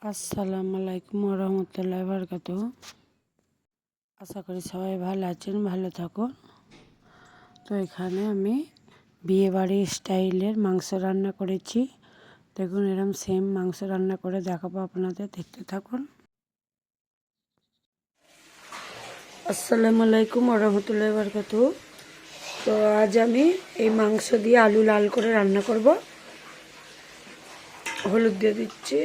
আসসালামু আলাইকুম রহমতুল্লাহ বরকাত। আশা করি সবাই ভালো আছেন, ভালো থাকুন। তো এখানে আমি বিয়েবাড়ির স্টাইলের মাংস রান্না করেছি। দেখুন, এরকম সেম মাংস রান্না করে দেখাবো আপনাদের, দেখতে থাকুন। আসসালামু আলাইকুম রহমতুল্লাহ বরকাত। তো আজ আমি এই মাংস দিয়ে আলু লাল করে রান্না করব। হলুদ দিয়ে দিচ্ছি,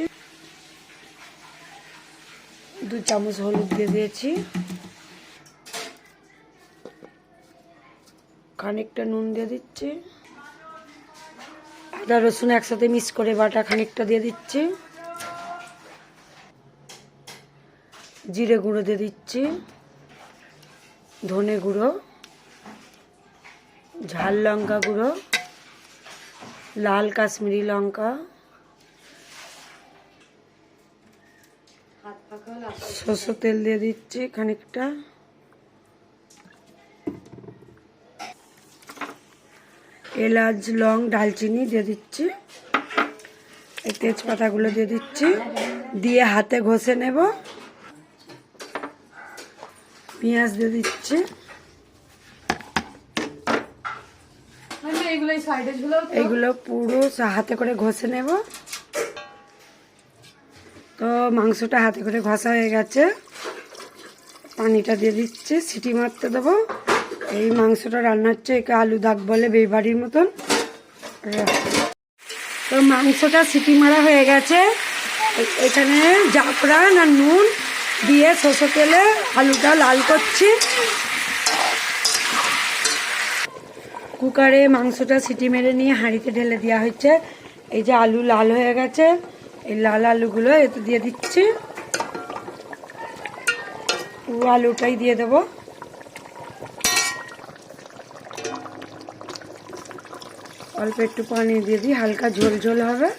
2 চামচ হলুদ দিয়ে দিয়েছি, খানিকটা নুন দিয়ে দিচ্ছি, আদা রসুন একসাথে মিক্স করে বাটা খানিকটা দিয়ে দিচ্ছি, জিরে গুঁড়ো দিয়ে দিচ্ছি, ধনে গুঁড়ো, ঝাল লঙ্কা গুঁড়ো, লাল কাশ্মীরি লঙ্কা, সরষের তেল দিয়ে দিচ্ছি খানিকটা, এলাচ লং ডালচিনি দিয়ে দিচ্ছি, এই তেজপাতাগুলো দিয়ে দিচ্ছি, দিয়ে হাতে ঘষে নেব। পেঁয়াজ দিয়ে দিচ্ছি, এইগুলো পুরো হাতে করে ঘষে নেব। তো মাংসটা হাতে করে ঘষা হয়ে গেছে, পানিটা দিয়ে দিচ্ছি, সিটি মারতে দেবো। এই মাংসটা রান্না হচ্ছে, একে আলু দাগ বলে বিয়েবাড়ির মতন। তো মাংসটা সিটি মারা হয়ে গেছে, এখানে জাফরান আর নুন দিয়ে সরষের তেলে আলুটা লাল করছি। কুকারে মাংসটা সিটি মেরে নিয়ে হাঁড়িতে ঢেলে দেওয়া হয়েছে। এই যে আলু লাল হয়ে গেছে, এই লাল আলুগুলো এতে দিয়ে দিচ্ছি, পুরো আলুটাই দিয়ে দেবো। অল্প একটু পানি দিয়ে দিই, হালকা ঝোল ঝোল হবে।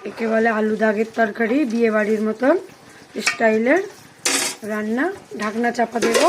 একে বলে আলু দাগের তরকারি, বিয়ে বাড়ির মতন স্টাইলের রান্না। ঢাকনা চাপা দেবো।